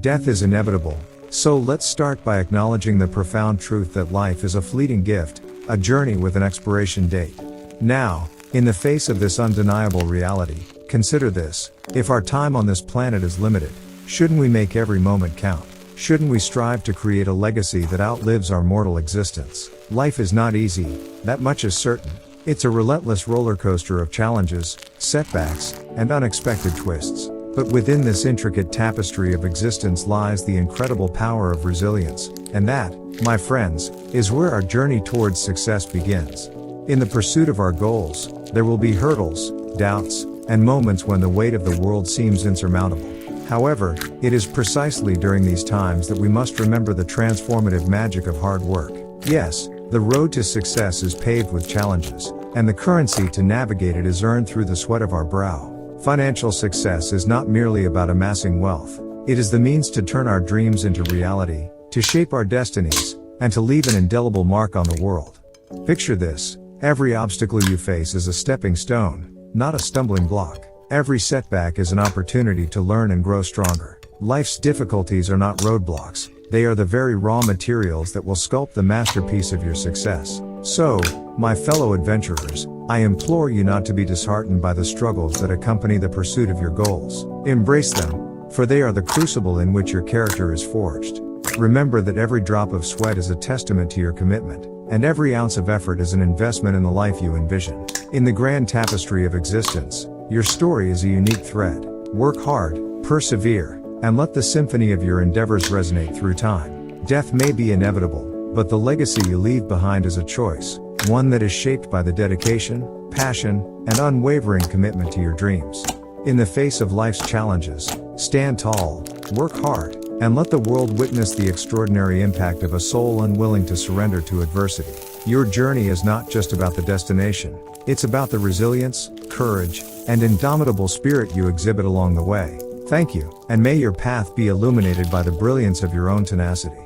Death is inevitable, so let's start by acknowledging the profound truth that life is a fleeting gift, a journey with an expiration date. Now, in the face of this undeniable reality, consider this: if our time on this planet is limited, shouldn't we make every moment count? Shouldn't we strive to create a legacy that outlives our mortal existence? Life is not easy, that much is certain. It's a relentless roller coaster of challenges, setbacks, and unexpected twists. But within this intricate tapestry of existence lies the incredible power of resilience, and that, my friends, is where our journey towards success begins. In the pursuit of our goals, there will be hurdles, doubts, and moments when the weight of the world seems insurmountable. However, it is precisely during these times that we must remember the transformative magic of hard work. Yes, the road to success is paved with challenges, and the currency to navigate it is earned through the sweat of our brow. Financial success is not merely about amassing wealth. It is the means to turn our dreams into reality, to shape our destinies, and to leave an indelible mark on the world. Picture this: every obstacle you face is a stepping stone, not a stumbling block. Every setback is an opportunity to learn and grow stronger. Life's difficulties are not roadblocks, they are the very raw materials that will sculpt the masterpiece of your success. So, my fellow adventurers, I implore you not to be disheartened by the struggles that accompany the pursuit of your goals. Embrace them, for they are the crucible in which your character is forged. Remember that every drop of sweat is a testament to your commitment, and every ounce of effort is an investment in the life you envision. In the grand tapestry of existence, your story is a unique thread. Work hard, persevere, and let the symphony of your endeavors resonate through time. Death may be inevitable, but the legacy you leave behind is a choice, one that is shaped by the dedication, passion, and unwavering commitment to your dreams. In the face of life's challenges, stand tall, work hard, and let the world witness the extraordinary impact of a soul unwilling to surrender to adversity. Your journey is not just about the destination, it's about the resilience, courage, and indomitable spirit you exhibit along the way. Thank you, and may your path be illuminated by the brilliance of your own tenacity.